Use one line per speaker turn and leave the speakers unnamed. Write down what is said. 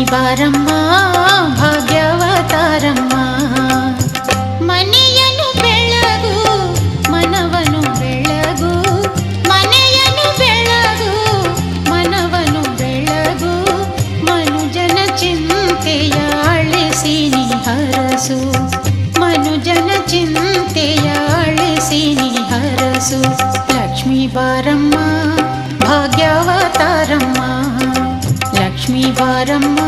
ಬಾರಮ್ಮ ಭಾಗ್ಯವತಾರಮ್ಮ. ಮನೆಯನ್ನು ಬೆಳಗು ಮನವನು ಬೆಳಗು, ಮನೆಯನ್ನು ಬೆಳಗು ಮನವನು ಬೆಳಗು. ಮನುಜನ ಚಿಂತೆಯ ಅಳಿಸಿ ನೀ ಹರಸು, ಮನುಜನ ಚಿಂತೆಯ ಅಳಿಸಿ ನೀ ಹರಸು. ಲಕ್ಷ್ಮೀ ಬಾರಮ್ಮ ಭಾಗ್ಯವತಾರಮ್ಮ, ಲಕ್ಷ್ಮೀ ಬಾರಮ್ಮ